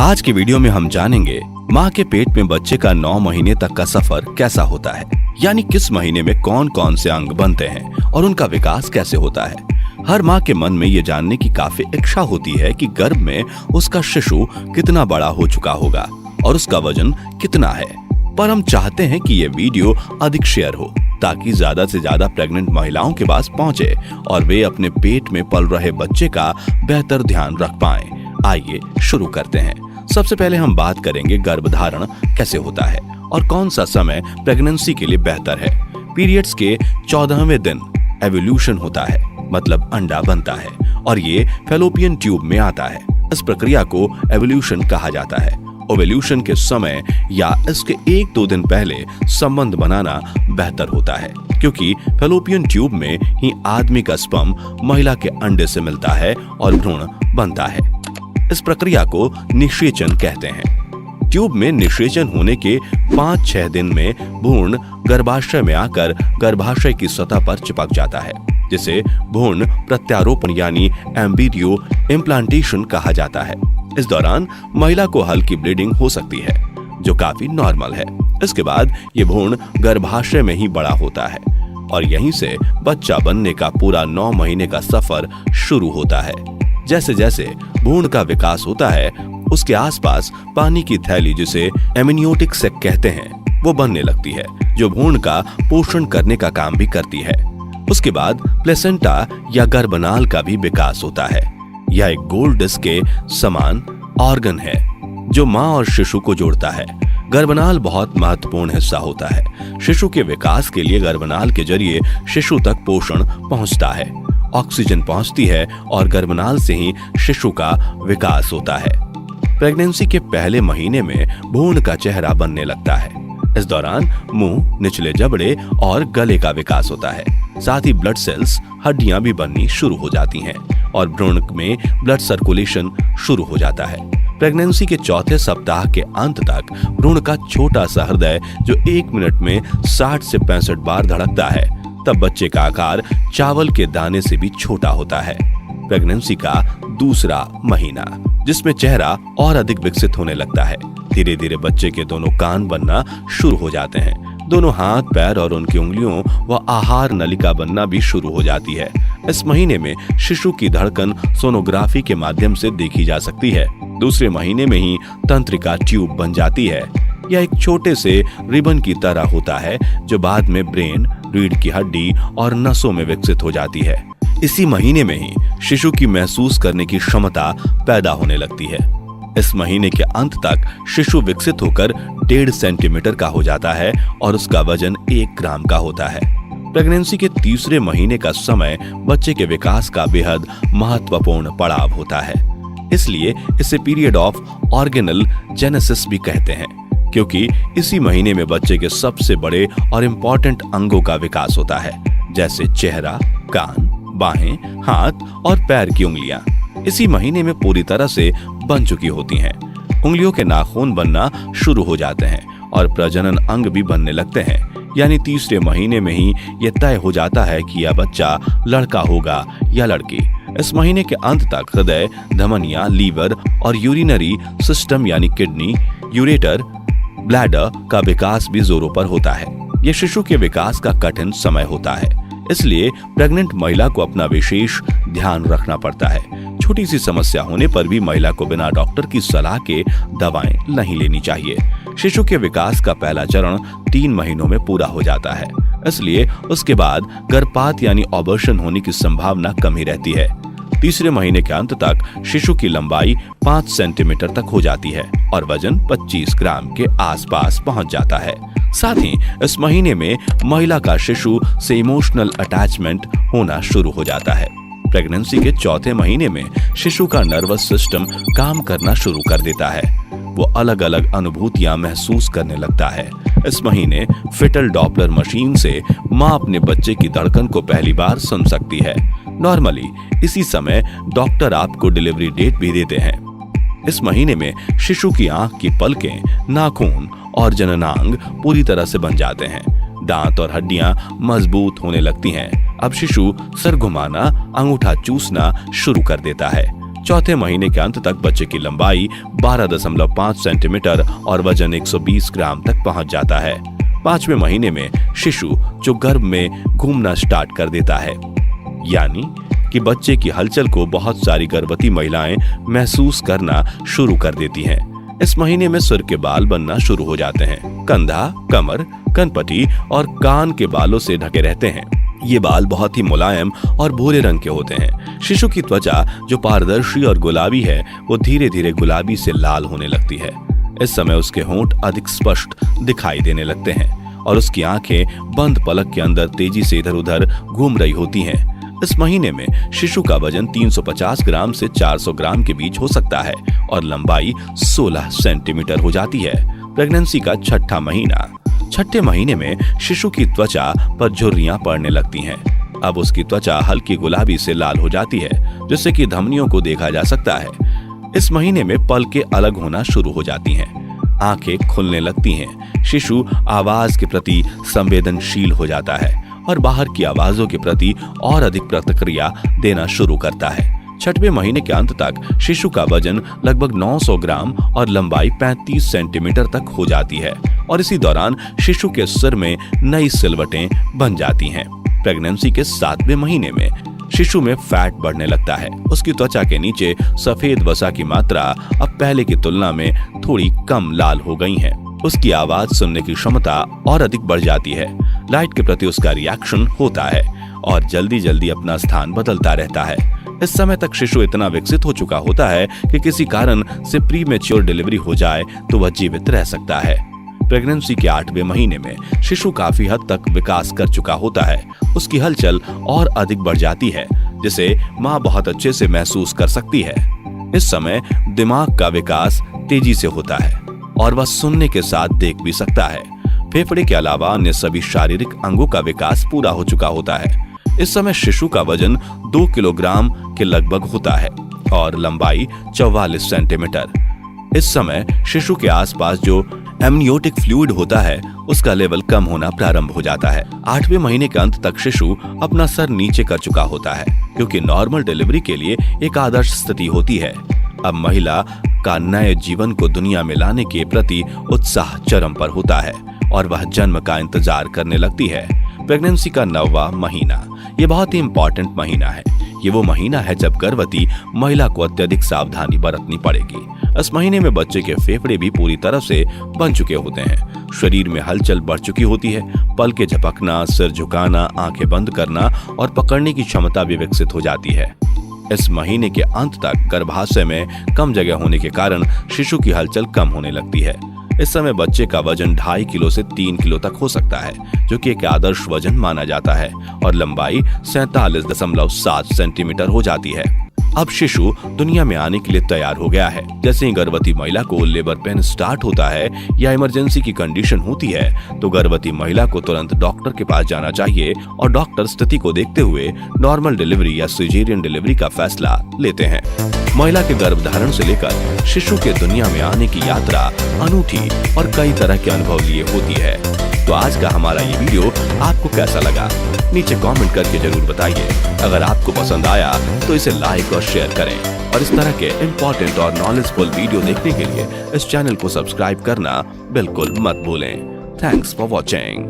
आज के वीडियो में हम जानेंगे माँ के पेट में बच्चे का 9 महीने तक का सफर कैसा होता है, यानी किस महीने में कौन कौन से अंग बनते हैं और उनका विकास कैसे होता है। हर माँ के मन में ये जानने की काफी इच्छा होती है कि गर्भ में उसका शिशु कितना बड़ा हो चुका होगा और उसका वजन कितना है। पर हम चाहते हैं कि ये वीडियो अधिक शेयर हो ताकि ज्यादा से ज्यादा प्रेग्नेंट महिलाओं के पास पहुंचे और वे अपने पेट में पल रहे बच्चे का बेहतर ध्यान रख पाएं। आइए शुरू करते हैं। सबसे पहले हम बात करेंगे गर्भधारण कैसे होता है और कौन सा समय प्रेगनेंसी के लिए बेहतर है। पीरियड्स के 14वें दिन एवोल्यूशन होता है, मतलब अंडा बनता है और ये फैलोपियन ट्यूब में आता है। इस प्रक्रिया को एवोल्यूशन कहा जाता है। ओव्यूलेशन के समय या इसके 1-2 दिन पहले संबंध बनाना बेहतर होता है, क्योंकि फैलोपियन ट्यूब में ही आदमी का स्पर्म महिला के अंडे से मिलता है और भ्रूण बनता है। इस प्रक्रिया को निषेचन कहते हैं। ट्यूब में निषेचन होने के 5-6 दिन में भ्रूण गर्भाशय में आकर गर्भाशय की सतह पर चिपक जाता है, जिसे भ्रूण प्रत्यारोपण यानी एम्ब्रियो इम्प्लांटेशन कहा जाता है। इस दौरान महिला को हल्की ब्लीडिंग हो सकती है, जो काफी नॉर्मल है। इसके बाद ये भ्रूण गर्भाशय में ही बड़ा होता है और यहीं से बच्चा बनने का पूरा 9 महीने का सफर शुरू होता है। जैसे जैसे भ्रूण का विकास होता है, उसके आसपास पानी की थैली, जिसे एमनियोटिक सैक कहते हैं, वो बनने लगती है, जो भ्रूण का पोषण करने का काम भी करती है। उसके बाद प्लेसेंटा या गर्भनाल का भी विकास होता है। यह एक गोल डिस्क के समान ऑर्गन है जो माँ और शिशु को जोड़ता है। गर्भनाल बहुत महत्वपूर्ण हिस्सा होता है। शिशु के विकास के लिए गर्भनाल के जरिए शिशु तक पोषण पहुंचता है, ऑक्सीजन पहुंचती है और गर्भनाल से ही शिशु का विकास होता है। प्रेगनेंसी के पहले महीने में भ्रूण का चेहरा बनने लगता है। इस दौरान मुंह, निचले जबड़े और गले का विकास होता है। साथ ही ब्लड सेल्स, हड्डियां भी बननी शुरू हो जाती हैं और भ्रूण में ब्लड सर्कुलेशन शुरू हो जाता है। प्रेगनेंसी के 4थे सप्ताह के अंत तक भ्रूण का छोटा सा हृदय, जो 1 मिनट में 60 से 65 बार धड़कता है, तब बच्चे का आकार चावल के दाने से भी छोटा होता है। प्रेगनेंसी का दूसरा महीना, जिसमें चेहरा और अधिक विकसित होने लगता है। धीरे धीरे बच्चे के दोनों कान बनना शुरू हो जाते हैं। दोनों हाथ, पैर और उनकी उंगलियों व आहार नलिका बनना भी शुरू हो जाती है। इस महीने में शिशु की धड़कन सोनोग्राफी के माध्यम से देखी जा सकती है। दूसरे महीने में ही तंत्रिका ट्यूब बन जाती है। यह एक छोटे से रिबन की तरह होता है, जो बाद में ब्रेन, रीढ़ की हड्डी और नसों में विकसित हो जाती है। इसी महीने में ही शिशु की महसूस करने की क्षमता पैदा होने लगती है। इस महीने के अंत तक शिशु विकसित होकर 1.5 सेंटीमीटर का हो जाता है और उसका वजन 1 ग्राम का होता है। प्रेगनेंसी के तीसरे महीने का समय बच्चे के विकास का बेहद महत्वपूर्ण पड़ाव होता है। इसलिए इसे पीरियड ऑफ ऑर्गेनल जेनेसिस भी कहते हैं, क्योंकि इसी महीने में बच्चे के सबसे बड़े और इम्पोर्टेंट अंगों का विकास होता है, जैसे चेहरा, कान, बाहें, हाथ और पैर की उंगलियां इसी महीने में पूरी तरह से बन चुकी होती हैं। उंगलियों के नाखून बनना शुरू हो जाते हैं और प्रजनन अंग भी बनने लगते हैं, यानी तीसरे महीने में ही यह तय हो जाता है कि यह बच्चा लड़का होगा या लड़की। इस महीने के अंत तक हृदय, धमनियां, लीवर और यूरिनरी सिस्टम यानी किडनी, यूरेटर, ब्लैडर का विकास भी जोरों पर होता है। यह शिशु के विकास का कठिन समय होता है, इसलिए प्रेग्नेंट महिला को अपना विशेष ध्यान रखना पड़ता है। छोटी सी समस्या होने पर भी महिला को बिना डॉक्टर की सलाह के दवाएं नहीं लेनी चाहिए। शिशु के विकास का पहला चरण 3 महीनों में पूरा हो जाता है, इसलिए उसके बाद गर्भपात यानी अबॉर्शन होने की संभावना कम ही रहती है। तीसरे महीने के अंत तक शिशु की लंबाई 5 सेंटीमीटर तक हो जाती है और वजन 25 ग्राम के आसपास पहुंच जाता है। साथ ही इस महीने में महिला का शिशु से इमोशनल अटैचमेंट होना शुरू हो जाता है। प्रेगनेंसी के 4थे महीने में शिशु का नर्वस सिस्टम काम करना शुरू कर देता है। वो अलग अलग अनुभूतियां महसूस करने लगता है। इस महीने फिटल डॉपलर मशीन से माँ अपने बच्चे की धड़कन को पहली बार सुन सकती है। नॉर्मली इसी समय डॉक्टर आपको डिलीवरी डेट भी देते हैं। इस महीने में शिशु की आंख की पलकें, नाखून और जननांग पूरी तरह से बन जाते हैं। दांत और हड्डियां मजबूत होने लगती हैं। अब शिशु सर घुमाना, अंगूठा चूसना शुरू कर देता है। चौथे महीने के अंत तक बच्चे की लंबाई 12.5 सेंटीमीटर और वजन 120 ग्राम तक पहुंच जाता है। 5वें महीने में शिशु जो गर्भ में घूमना स्टार्ट कर देता है, यानी कि बच्चे की हलचल को बहुत सारी गर्भवती महिलाएं महसूस करना शुरू कर देती हैं। इस महीने में सिर के बाल बनना शुरू हो जाते हैं। कंधा, कमर, कनपटी और कान के बालों से ढके रहते हैं। ये बाल बहुत ही मुलायम और भूरे रंग के होते हैं। शिशु की त्वचा जो पारदर्शी और गुलाबी है, वो धीरे धीरे गुलाबी से लाल होने लगती है। इस समय उसके होंठ अधिक स्पष्ट दिखाई देने लगते हैं और उसकी आंखें बंद पलक के अंदर तेजी से इधर उधर घूम रही होती हैं। इस महीने में शिशु का वजन 350 ग्राम से 400 ग्राम के बीच हो सकता है और लंबाई 16 सेंटीमीटर हो जाती है। प्रेगनेंसी का छठा महीना। छठे महीने में शिशु की त्वचा पर झुर्रियां पड़ने लगती हैं। अब उसकी त्वचा हल्की गुलाबी से लाल हो जाती है, जिससे कि धमनियों को देखा जा सकता है। इस महीने में पलकें अलग होना शुरू हो जाती हैं, आंखें खुलने लगती हैं। शिशु आवाज के प्रति संवेदनशील हो जाता है और बाहर की आवाजों के प्रति और अधिक प्रतिक्रिया देना शुरू करता है। छठवें महीने के अंत तक शिशु का वजन लगभग 900 ग्राम और लंबाई 35 सेंटीमीटर तक हो जाती है और इसी दौरान शिशु के सिर में नई सिलवटें बन जाती हैं। प्रेगनेंसी के 7वें महीने में शिशु में फैट बढ़ने लगता है। उसकी त्वचा के नीचे सफेद वसा की मात्रा अब पहले की तुलना में थोड़ी कम लाल हो गई है। उसकी आवाज सुनने की क्षमता और अधिक बढ़ जाती है। लाइट के प्रति उसका रिएक्शन होता है और जल्दी जल्दी अपना स्थान बदलता रहता है। इस समय तक शिशु इतना विकसित हो चुका होता है कि किसी कारण से प्रीमेच्योर डिलीवरी हो जाए तो वह जीवित रह सकता है। प्रेगनेंसी के 8वें महीने में शिशु काफी हद तक विकास कर चुका होता है। उसकी हलचल और अधिक बढ़ जाती है, जिसे माँ बहुत अच्छे से महसूस कर सकती है। इस समय दिमाग का विकास तेजी से होता है और वह सुनने के साथ देख भी सकता है। फेफड़े के अलावा अन्य सभी शारीरिक अंगों का विकास पूरा हो चुका होता है। इस समय शिशु का वजन 2 किलोग्राम के लगभग होता है और लंबाई 44 सेंटीमीटर। इस समय शिशु के आसपास जो एमनियोटिक फ्लूइड होता है, उसका लेवल कम होना प्रारंभ हो जाता है। 8वें महीने के अंत तक शिशु अपना सर नीचे कर चुका होता है, क्योंकि नॉर्मल डिलीवरी के लिए एक आदर्श स्थिति होती है। अब महिला का नए जीवन को दुनिया में लाने के प्रति उत्साह चरम पर होता है और वह जन्म का इंतजार करने लगती है। प्रेगनेंसी का 9वां महीना, ये बहुत ही इम्पोर्टेंट महीना है। ये वो महीना है जब गर्भवती महिला को अत्यधिक सावधानी बरतनी पड़ेगी। इस महीने में बच्चे के फेफड़े भी पूरी तरह से बन चुके होते हैं। शरीर में हलचल बढ़ चुकी होती है। पलकें झपकना, सिर झुकाना, आंखें बंद करना और पकड़ने की क्षमता भी विकसित हो जाती है। इस महीने के अंत तक गर्भाशय में कम जगह होने के कारण शिशु की हलचल कम होने लगती है। इस समय बच्चे का वजन 2.5 किलो से 3 किलो तक हो सकता है, जो कि एक आदर्श वजन माना जाता है और लंबाई 47.7 सेंटीमीटर हो जाती है। अब शिशु दुनिया में आने के लिए तैयार हो गया है। जैसे ही गर्भवती महिला को लेबर पेन स्टार्ट होता है या इमरजेंसी की कंडीशन होती है, तो गर्भवती महिला को तुरंत डॉक्टर के पास जाना चाहिए और डॉक्टर स्थिति को देखते हुए नॉर्मल डिलीवरी या सिजेरियन डिलीवरी का फैसला लेते हैं। महिला के गर्भधारण से लेकर शिशु के दुनिया में आने की यात्रा अनूठी और कई तरह के अनुभव लिए होती है। तो आज का हमारा ये वीडियो आपको कैसा लगा, नीचे कमेंट करके जरूर बताइए। अगर आपको पसंद आया तो इसे लाइक और शेयर करें और इस तरह के इम्पोर्टेंट और नॉलेजफुल वीडियो देखने के लिए इस चैनल को सब्सक्राइब करना बिल्कुल मत भूलें। Thanks for watching.